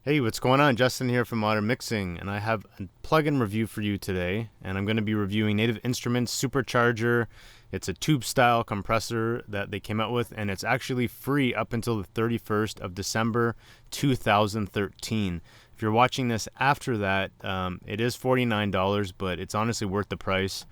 Hey, what's going on? Justin here from ModernMixing, and I have a plugin review for you today, and I'm going to be reviewing Native Instruments Supercharger. It's a tube-style compressor that they came out with, and it's actually free up until the 31st of December 2013. If you're watching this after that, it is $49, but it's honestly worth the price.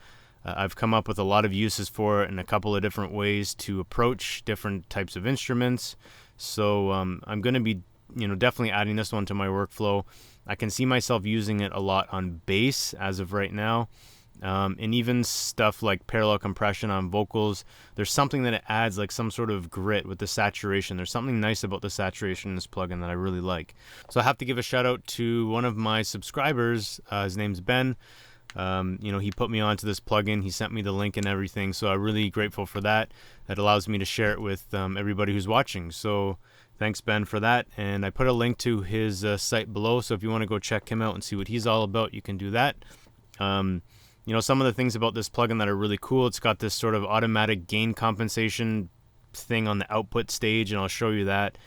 I've come up with a lot of uses for it in a couple of different ways to approach different types of instruments. So I'm going to be definitely adding this one to my workflow. I can see myself using it a lot on bass as of right now, and even stuff like parallel compression on vocals. There's something that it adds, like some sort of grit with the saturation. There's something nice about the saturation in this plugin that I really like. So I have to give a shout out to one of my subscribers. His name's Ben. He put me onto this plugin. He sent me the link and everything, so I'm really grateful for that. That allows me to share it with everybody who's watching. So thanks, Ben, for that. And I put a link to his site below, so if you want to go check him out and see what he's all about, you can do that. Some of the things about this plugin that are really cool, it's got this sort of automatic gain compensation thing on the output stage, and I'll show you that,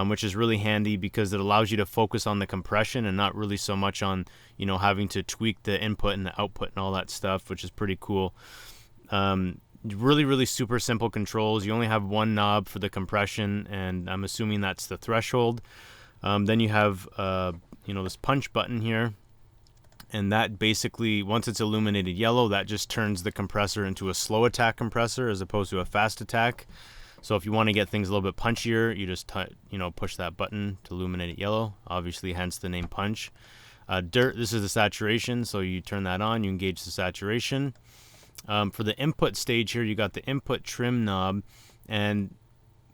which is really handy because it allows you to focus on the compression and not really so much on, having to tweak the input and the output and all that stuff, which is pretty cool. Really super simple controls. You only have one knob for the compression, and I'm assuming that's the threshold. Then you have this punch button here, and that basically, once it's illuminated yellow, that just turns the compressor into a slow attack compressor as opposed to a fast attack. So if you want to get things a little bit punchier, you just push that button to illuminate it yellow, obviously hence the name punch. This is the saturation, so you turn that on, you engage the saturation. For the input stage here, you got the input trim knob, and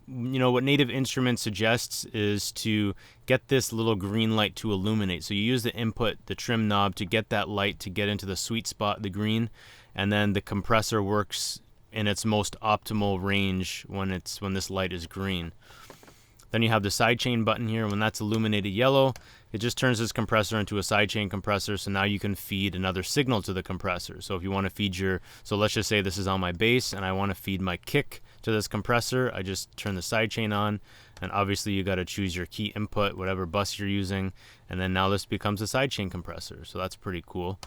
what Native Instruments suggests is to get this little green light to illuminate. So you use the trim knob to get that light to get into the sweet spot, the green, and then the compressor works in its most optimal range when this light is green. Then you have the sidechain button here. When that's illuminated yellow, it just turns this compressor into a sidechain compressor, so now you can feed another signal to the compressor. So if you want to feed so let's just say this is on my bass and I want to feed my kick to this compressor, I just turn the sidechain on, and obviously you got to choose your key input, whatever bus you're using, and then now this becomes a sidechain compressor, so that's pretty cool.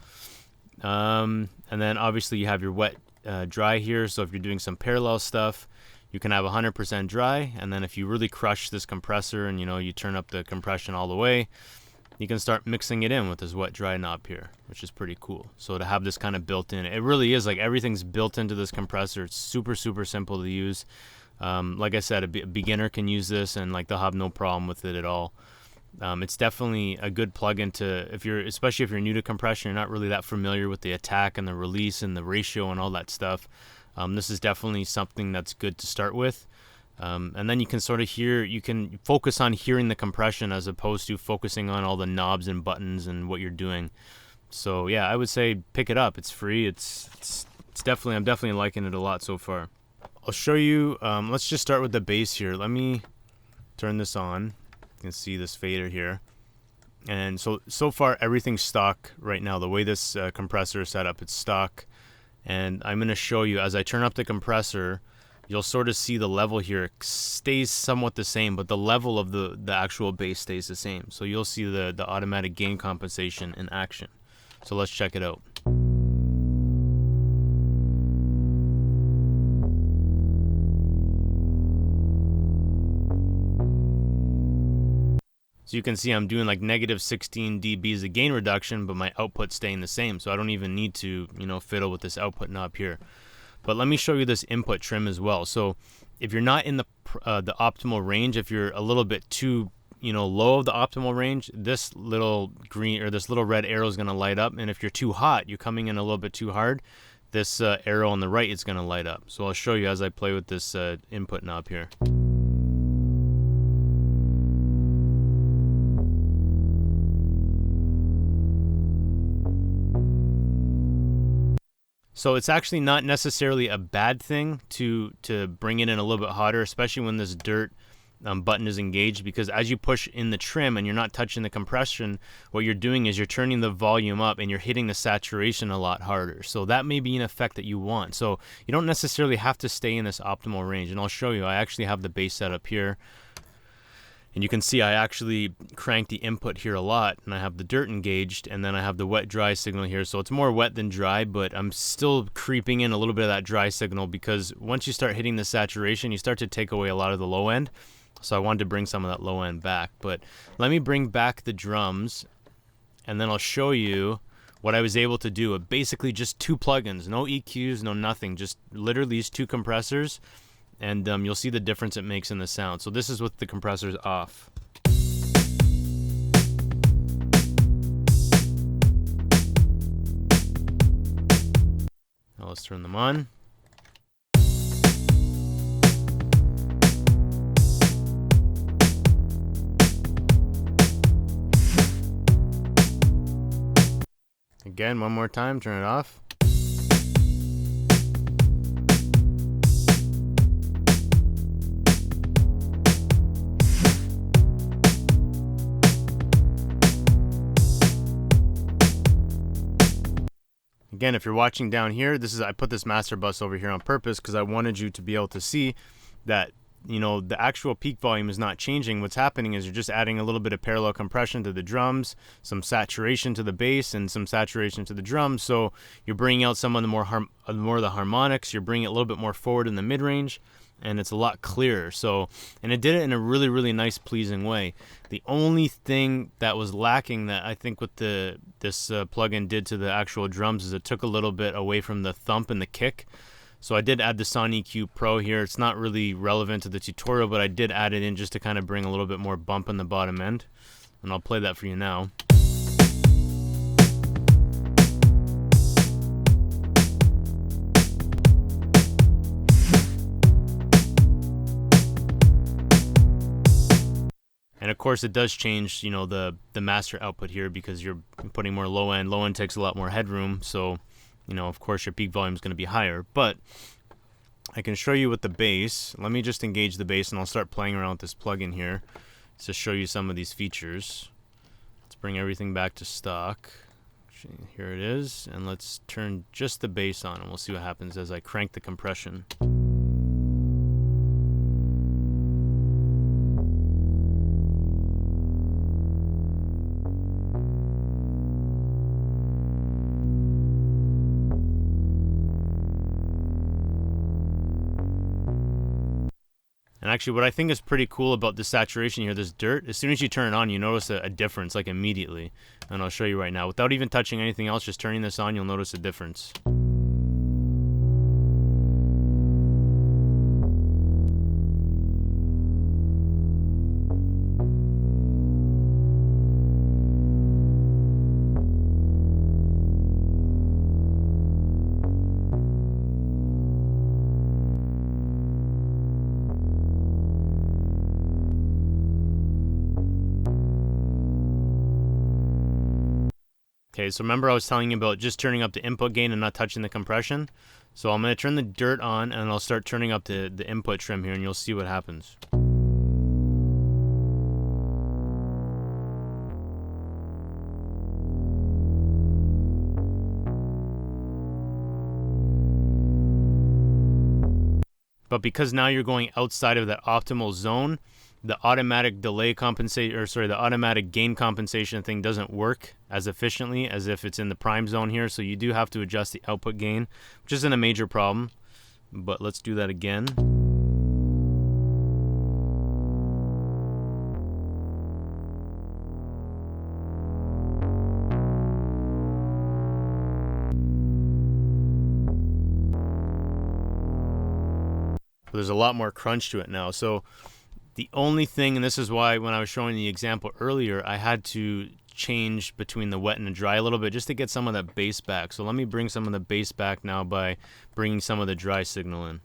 And then obviously you have your wet dry here, so if you're doing some parallel stuff, you can have 100% dry, and then if you really crush this compressor and you turn up the compression all the way, you can start mixing it in with this wet dry knob here, which is pretty cool. So to have this kind of built in, it really is like everything's built into this compressor. It's super simple to use. Like I said, a beginner can use this and they'll have no problem with it at all. It's definitely a good plugin especially if you're new to compression, you're not really that familiar with the attack and the release and the ratio and all that stuff. This is definitely something that's good to start with. And then you can you can focus on hearing the compression as opposed to focusing on all the knobs and buttons and what you're doing. So yeah, I would say pick it up. It's free. I'm definitely liking it a lot so far. I'll show you, let's just start with the bass here. Let me turn this on. You can see this fader here. And so far everything's stock right now. The way this compressor is set up, it's stock. And I'm going to show you, as I turn up the compressor, you'll sort of see the level here. It stays somewhat the same, but the level of the actual bass stays the same. So you'll see the automatic gain compensation in action. So let's check it out. So you can see I'm doing like negative 16 dBs of gain reduction, but my output's staying the same. So I don't even need to, fiddle with this output knob here. But let me show you this input trim as well. So if you're not in the optimal range, if you're a little bit too, low of the optimal range, this little green or this little red arrow is going to light up. And if you're too hot, you're coming in a little bit too hard, this arrow on the right is going to light up. So I'll show you as I play with this input knob here. So it's actually not necessarily a bad thing to bring it in a little bit hotter, especially when this dirt button is engaged, because as you push in the trim and you're not touching the compression, what you're doing is you're turning the volume up and you're hitting the saturation a lot harder. So that may be an effect that you want. So you don't necessarily have to stay in this optimal range. And I'll show you, I actually have the bass set up here. And you can see I actually crank the input here a lot, and I have the dirt engaged, and then I have the wet-dry signal here. So it's more wet than dry, but I'm still creeping in a little bit of that dry signal, because once you start hitting the saturation, you start to take away a lot of the low end. So I wanted to bring some of that low end back. But let me bring back the drums, and then I'll show you what I was able to do. Basically just 2 plugins, no EQs, no nothing, just literally these 2 compressors. And you'll see the difference it makes in the sound. So this is with the compressors off. Now let's turn them on. Again, one more time, turn it off. Again, if you're watching down here, I put this master bus over here on purpose because I wanted you to be able to see that, you know, the actual peak volume is not changing. What's happening is you're just adding a little bit of parallel compression to the drums, some saturation to the bass, and some saturation to the drums. So you're bringing out some of the more of the harmonics. You're bringing it a little bit more forward in the mid-range, and it's a lot clearer. So, and it did it in a really, really nice, pleasing way. The only thing that was lacking that I think what this plugin did to the actual drums is it took a little bit away from the thump and the kick. So I did add the Son EQ Pro here. It's not really relevant to the tutorial, but I did add it in just to kind of bring a little bit more bump in the bottom end. And I'll play that for you now. And of course it does change, you know, the master output here because you're putting more low end. Low end takes a lot more headroom, so, you know, of course your peak volume is going to be higher. But I can show you with the bass. Let me just engage the bass and I'll start playing around with this plugin here to show you some of these features. Let's bring everything back to stock. Here it is, and let's turn just the bass on and we'll see what happens as I crank the compression. And actually what I think is pretty cool about the saturation here, this dirt, as soon as you turn it on, you notice a difference, like immediately. And I'll show you right now. Without even touching anything else, just turning this on, you'll notice a difference. Okay, so remember I was telling you about just turning up the input gain and not touching the compression? So I'm going to turn the dirt on and I'll start turning up the input trim here and you'll see what happens. But because now you're going outside of that optimal zone, the automatic delay compensate, or sorry, the automatic gain compensation thing doesn't work as efficiently as if it's in the prime zone here. So you do have to adjust the output gain, which isn't a major problem. But let's do that again. There's a lot more crunch to it now. So the only thing, and this is why when I was showing the example earlier, I had to change between the wet and the dry a little bit just to get some of that bass back. So let me bring some of the bass back now by bringing some of the dry signal in.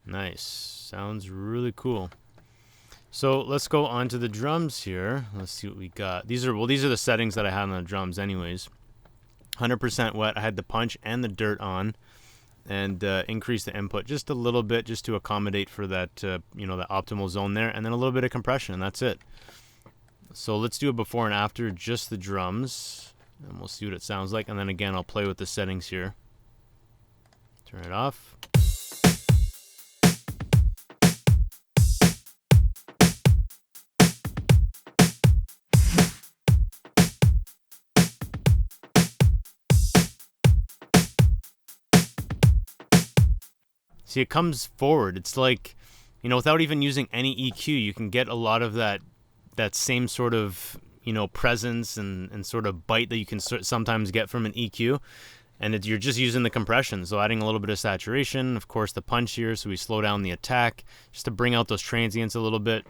Nice. Sounds really cool. So let's go on to the drums here. Let's see what we got. These are the settings that I have on the drums anyways. 100% wet. I had the punch and the dirt on, and increase the input just a little bit just to accommodate for that, you know, the optimal zone there, and then a little bit of compression, and that's it. So let's do a before and after, just the drums, and we'll see what it sounds like. And then again, I'll play with the settings here. Turn it off. See, it comes forward. It's like, you know, without even using any EQ, you can get a lot of that same sort of, you know, presence and sort of bite that you can sometimes get from an EQ. And you're just using the compression. So adding a little bit of saturation, of course, the punch here, so we slow down the attack just to bring out those transients a little bit.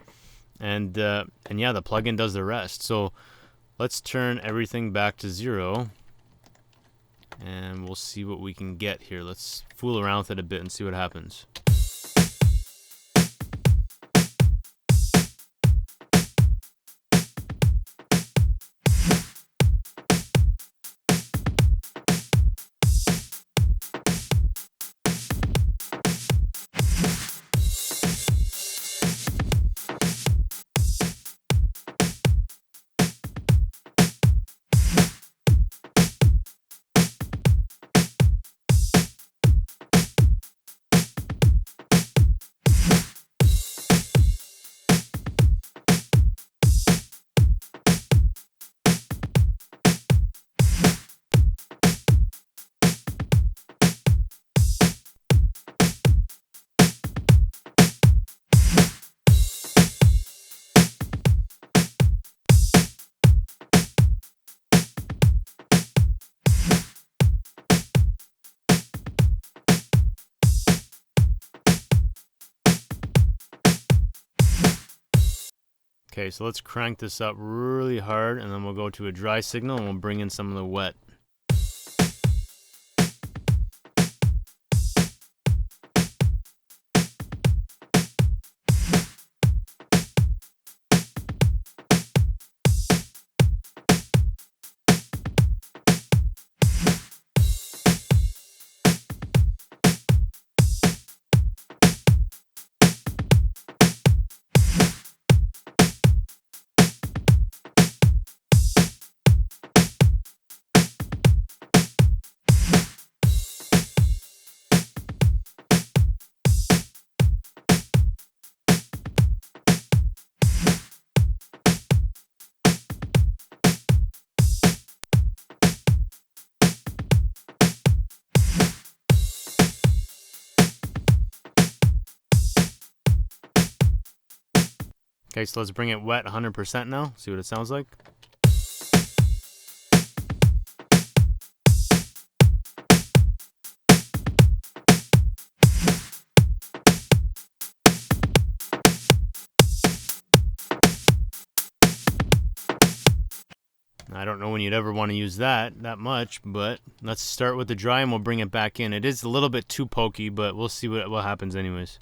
And yeah, the plugin does the rest. So let's turn everything back to 0. And we'll see what we can get here. Let's fool around with it a bit and see what happens. Okay, so let's crank this up really hard, and then we'll go to a dry signal and we'll bring in some of the wet. Okay, so let's bring it wet 100% now, see what it sounds like. I don't know when you'd ever want to use that much, but let's start with the dry and we'll bring it back in. It is a little bit too pokey, but we'll see what happens anyways.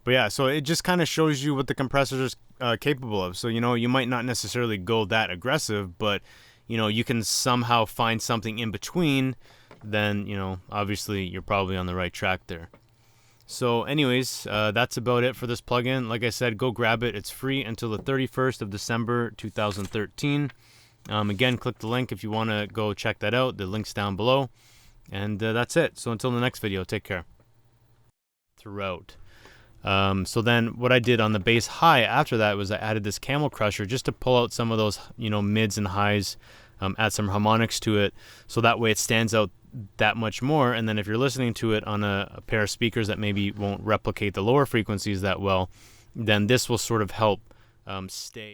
But yeah, so it just kind of shows you what the compressor is capable of. So, you know, you might not necessarily go that aggressive, but, you know, you can somehow find something in between, then, you know, obviously you're probably on the right track there. So anyways, that's about it for this plugin. Like I said, go grab it. It's free until the 31st of December 2013. Again, click the link if you want to go check that out. The link's down below. And that's it. So until the next video, take care. Throughout. So then what I did on the bass high after that was I added this Camel Crusher just to pull out some of those, you know, mids and highs, add some harmonics to it, so that way it stands out that much more. And then if you're listening to it on a pair of speakers that maybe won't replicate the lower frequencies that well, then this will sort of help stay.